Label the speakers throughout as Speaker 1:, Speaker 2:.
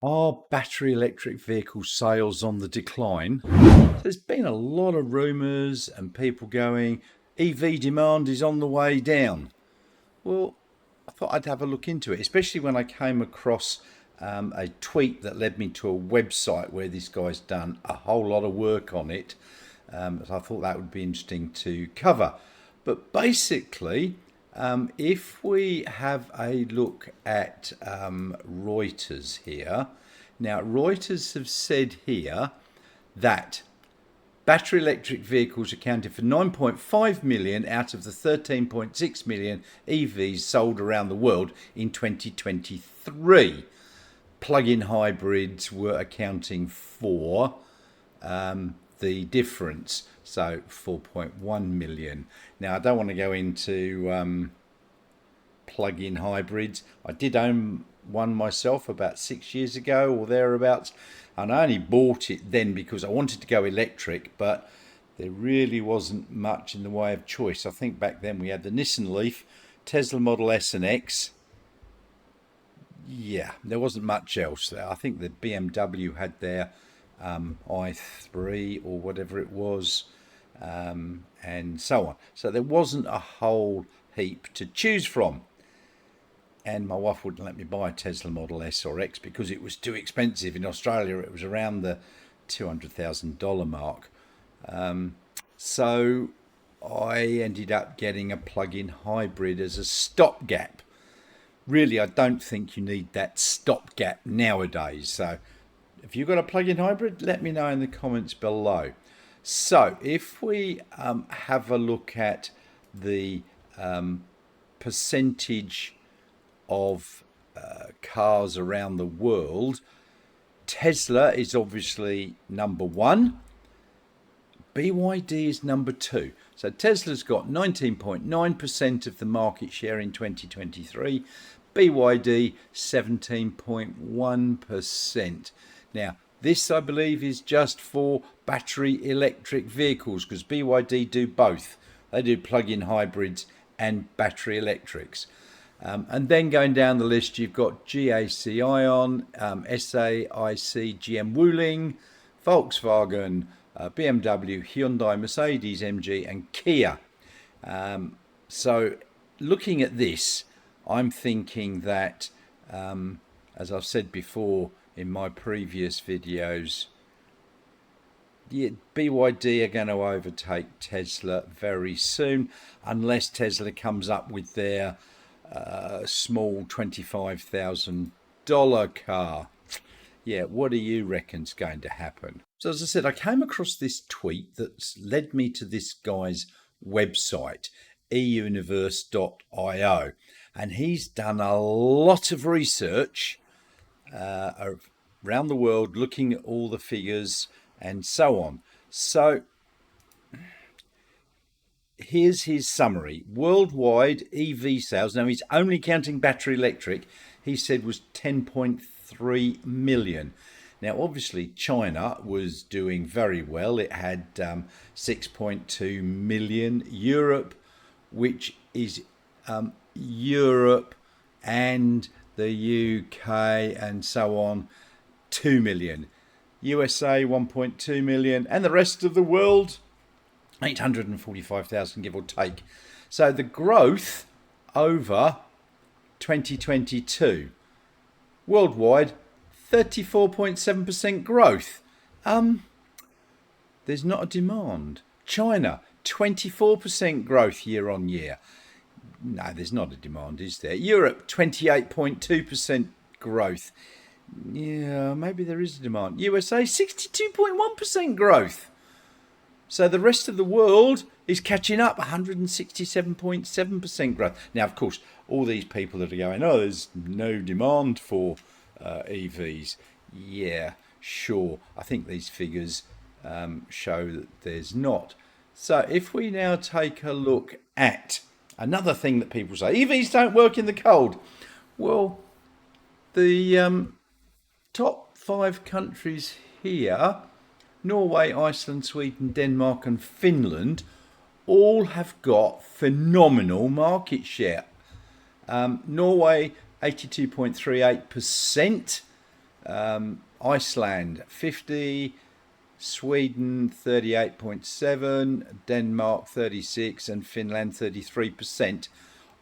Speaker 1: Are battery electric vehicle sales on the decline? There's been a lot of rumours and people going, EV demand is on the way down. Well, I thought I'd have a look into it, especially when I came across a tweet that led me to a website where this guy's done a whole lot of work on it. So I thought that would be interesting to cover. But basically, if we have a look at Reuters here, now Reuters have said here that battery electric vehicles accounted for 9.5 million out of the 13.6 million EVs sold around the world in 2023. Plug-in hybrids were accounting for the difference, so 4.1 million. Now, I don't want to go into plug-in hybrids. I did own one myself about 6 years ago or thereabouts, and I only bought it then because I wanted to go electric, but there really wasn't much in the way of choice. I think back then we had the Nissan Leaf, Tesla Model S and X. Yeah, there wasn't much else there. I think the BMW had their i3 or whatever it was, and so on. So there wasn't a whole heap to choose from. And my wife wouldn't let me buy a Tesla Model S or X because it was too expensive. In Australia, it was around the $200,000 mark. So I ended up getting a plug-in hybrid as a stopgap. Really, I don't think you need that stopgap nowadays. So if you've got a plug-in hybrid, let me know in the comments below. So if we have a look at the percentage of cars around the world, Tesla is obviously number one. BYD is number two. So Tesla's got 19.9% of the market share in 2023. BYD 17.1%. Now, this I believe is just for battery electric vehicles because BYD do both. They do plug-in hybrids and battery electrics. And then going down the list, you've got GAC Ion, SAIC, GM Wuling, Volkswagen, BMW, Hyundai, Mercedes, MG, and Kia. So looking at this, I'm thinking that, as I've said before in my previous videos, BYD are going to overtake Tesla very soon, unless Tesla comes up with their small $25,000 car. Yeah, what do you reckon's going to happen? So as I said, I came across this tweet that's led me to this guy's website, euniverse.io, and he's done a lot of research around the world, looking at all the figures and so on. So here's his summary. Worldwide EV sales, now he's only counting battery electric, he said was 10.3 million. Now, obviously, China was doing very well. It had 6.2 million. Europe, which is Europe and the UK and so on, 2 million. USA, 1.2 million. And the rest of the world, 845,000, give or take. So the growth over 2022, worldwide, 34.7% growth. There's not a demand. China, 24% growth year on year. No, there's not a demand, is there? Europe, 28.2% growth. Yeah, maybe there is a demand. USA, 62.1% growth. So the rest of the world is catching up, 167.7% growth. Now, of course, all these people that are going, oh, there's no demand for EVs. Yeah, sure. I think these figures show that there's not. So if we now take a look at another thing that people say, EVs don't work in the cold. Well, the top 5 countries here, Norway, Iceland, Sweden, Denmark and Finland, all have got phenomenal market share. Norway, 82.38%. Iceland 50, Sweden 38.7, Denmark 36, and Finland 33%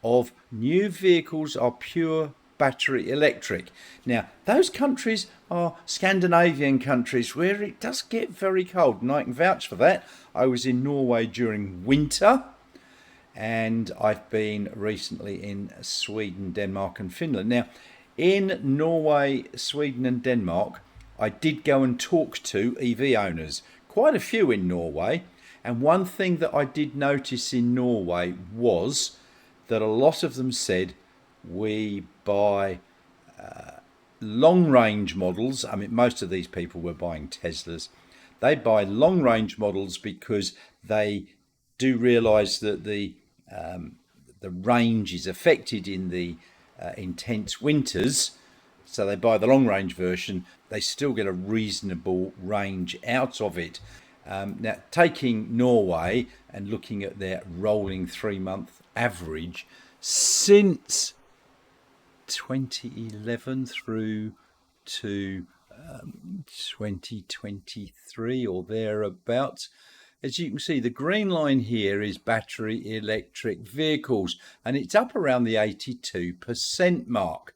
Speaker 1: of new vehicles are pure battery electric. Now, those countries are Scandinavian countries where it does get very cold, and I can vouch for that. I was in Norway during winter, and I've been recently in Sweden, Denmark, and Finland. Now, in Norway, Sweden, and Denmark, I did go and talk to EV owners, quite a few in Norway. And one thing that I did notice in Norway was that a lot of them said we buy long range models. I mean, most of these people were buying Teslas. They buy long range models because they do realise that the range is affected in the intense winters. So they buy the long range version. They still get a reasonable range out of it. Now, taking Norway and looking at their rolling 3-month average since 2011 through to 2023 or thereabouts, as you can see, the green line here is battery electric vehicles, and it's up around the 82% mark.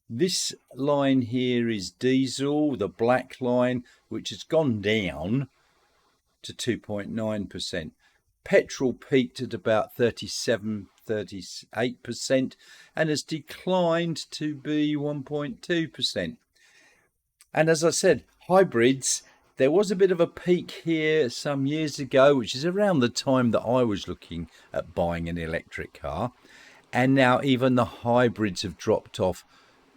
Speaker 1: This line here is diesel, the black line, which has gone down to 2.9%. Petrol peaked at about 38%, and has declined to be 1.2%. And as I said, hybrids, there was a bit of a peak here some years ago, which is around the time that I was looking at buying an electric car. And now even the hybrids have dropped off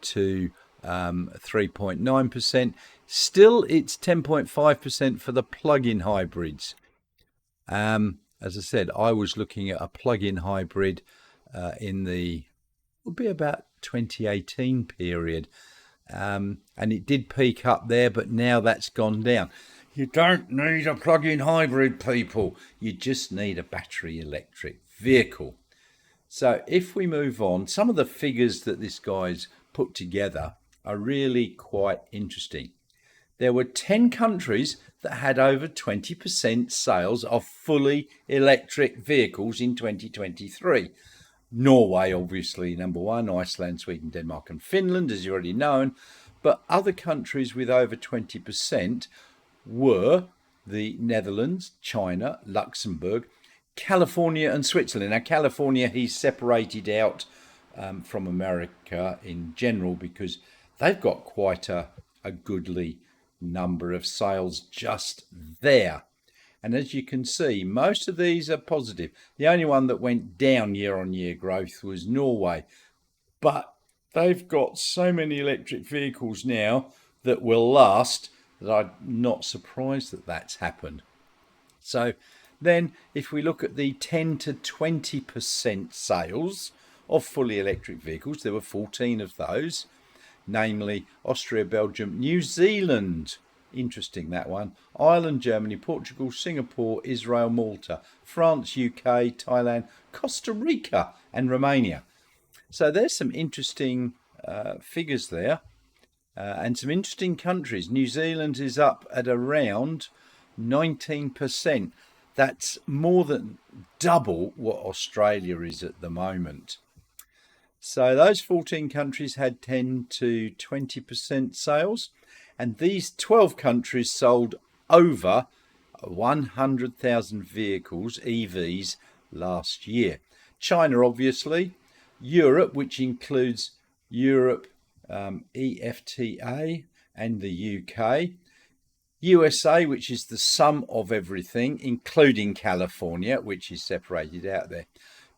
Speaker 1: to 3.9%. Still, it's 10.5% for the plug-in hybrids. As I said, I was looking at a plug-in hybrid in the, would be about 2018 period. And it did peak up there, but now that's gone down. You don't need a plug-in hybrid, people. You just need a battery electric vehicle. So if we move on, some of the figures that this guy's put together are really quite interesting. There were 10 countries that had over 20% sales of fully electric vehicles in 2023. Norway, obviously, number one, Iceland, Sweden, Denmark, and Finland, as you already known. But other countries with over 20% were the Netherlands, China, Luxembourg, California, and Switzerland. Now, California, he's separated out from America in general because they've got quite a goodly number of sales just there. And as you can see, most of these are positive. The only one that went down year-on-year growth was Norway. But they've got so many electric vehicles now that will last that I'm not surprised that that's happened. So then if we look at the 10 to 20% sales of fully electric vehicles, there were 14 of those, namely Austria, Belgium, New Zealand, interesting that one, Ireland, Germany, Portugal, Singapore, Israel, Malta, France, UK, Thailand, Costa Rica, and Romania. So there's some interesting figures there, and some interesting countries. New Zealand is up at around 19%. That's more than double what Australia is at the moment. So those 14 countries had 10 to 20% sales, and these 12 countries sold over 100,000 vehicles, EVs, last year. China, obviously, Europe, which includes Europe, EFTA, and the UK, USA, which is the sum of everything, including California, which is separated out there.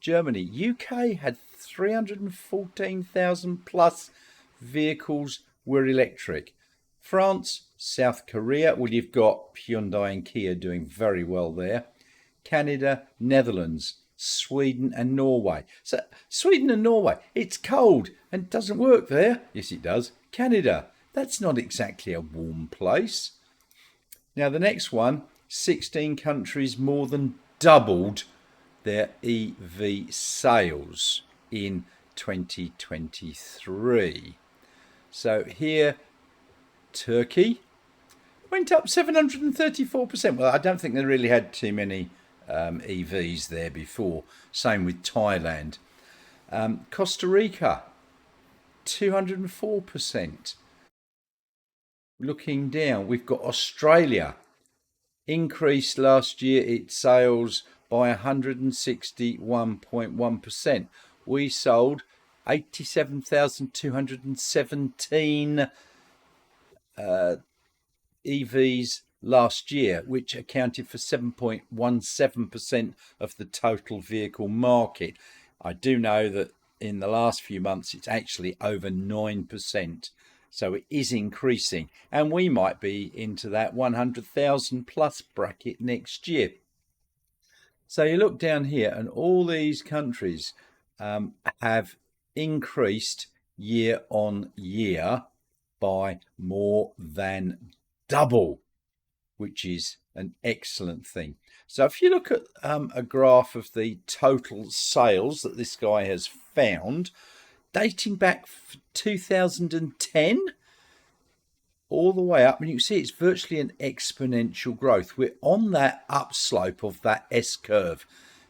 Speaker 1: Germany, UK had 314,000 plus vehicles were electric. France, South Korea, well, you've got Hyundai and Kia doing very well there. Canada, Netherlands, Sweden and Norway. So Sweden and Norway, it's cold and doesn't work there. Yes, it does. Canada, that's not exactly a warm place. Now the next one, 16 countries more than doubled their EV sales in 2023. So here Turkey went up 734%. Well, I don't think they really had too many EVs there before. Same with Thailand. Costa Rica, 204%. Looking down, we've got Australia. Increased last year its sales by 161.1%. We sold 87,217 EVs last year, which accounted for 7.17% of the total vehicle market. I do know that in the last few months it's actually over 9%. So it is increasing, and we might be into that 100,000 plus bracket next year. So you look down here and all these countries have increased year on year by more than double, which is an excellent thing. So if you look at a graph of the total sales that this guy has found, dating back 2010 all the way up, and you can see it's virtually an exponential growth. We're on that upslope of that S curve.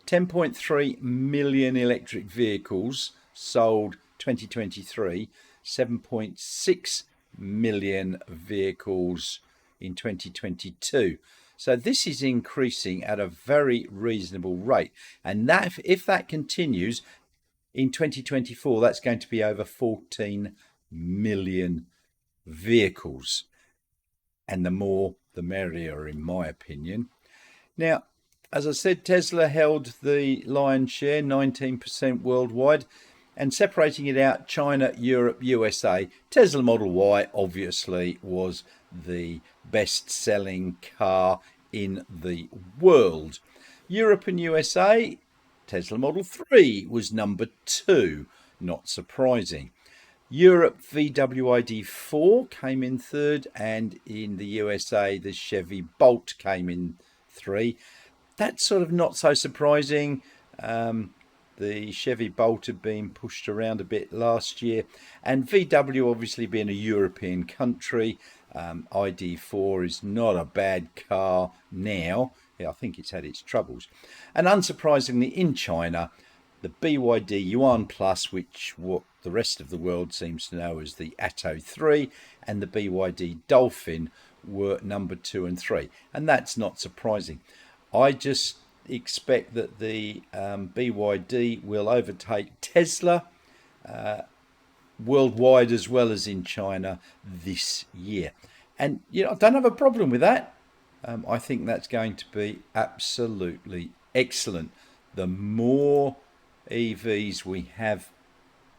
Speaker 1: 10.3 million electric vehicles sold 2023, 7.6 million vehicles in 2022. So this is increasing at a very reasonable rate, and that if that continues in 2024, that's going to be over 14 million vehicles, and the more the merrier, in my opinion. Now, as I said, Tesla held the lion's share, 19% worldwide, and separating it out, China, Europe, USA, Tesla Model Y obviously was the best-selling car in the world. Europe and USA, Tesla Model 3 was number 2, not surprising. Europe VW ID4 came in 3rd, and in the USA the Chevy Bolt came in 3. That's sort of not so surprising. The Chevy Bolt had been pushed around a bit last year, and VW obviously being a European country, ID4 is not a bad car now. I think it's had its troubles. And unsurprisingly, in China, the BYD Yuan Plus, which what the rest of the world seems to know as the Atto 3, and the BYD Dolphin were number 2 and 3. And that's not surprising. I just expect that the BYD will overtake Tesla worldwide as well as in China this year. And, I don't have a problem with that. I think that's going to be absolutely excellent. The more EVs we have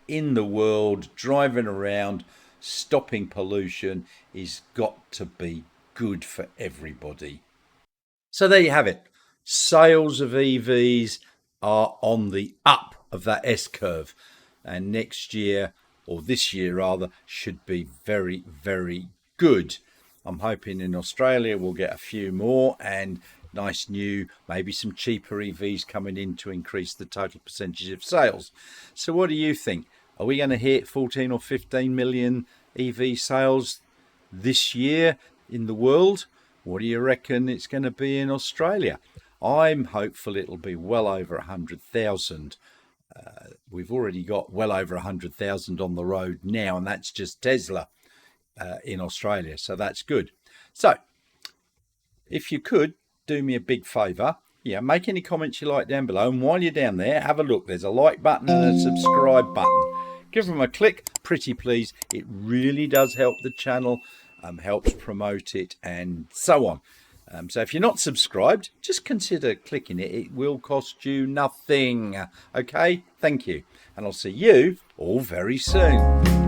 Speaker 1: in the world driving around, stopping pollution, is got to be good for everybody. So there you have it. Sales of EVs are on the up of that S curve, and next year, or this year rather, should be very, very good. I'm hoping in Australia we'll get a few more, and nice new, maybe some cheaper EVs coming in to increase the total percentage of sales. So what do you think? Are we going to hit 14 or 15 million EV sales this year in the world? What do you reckon it's going to be in Australia? I'm hopeful it'll be well over 100,000. We've already got well over 100,000 on the road now, and that's just Tesla in Australia, so that's good. So if you could do me a big favour, make any comments you like down below, and while you're down there, have a look. There's a like button and a subscribe button. Give them a click, pretty please. It really does help the channel, helps promote it, and so on. So if you're not subscribed, just consider clicking it. It will cost you nothing. Okay, thank you, and I'll see you all very soon.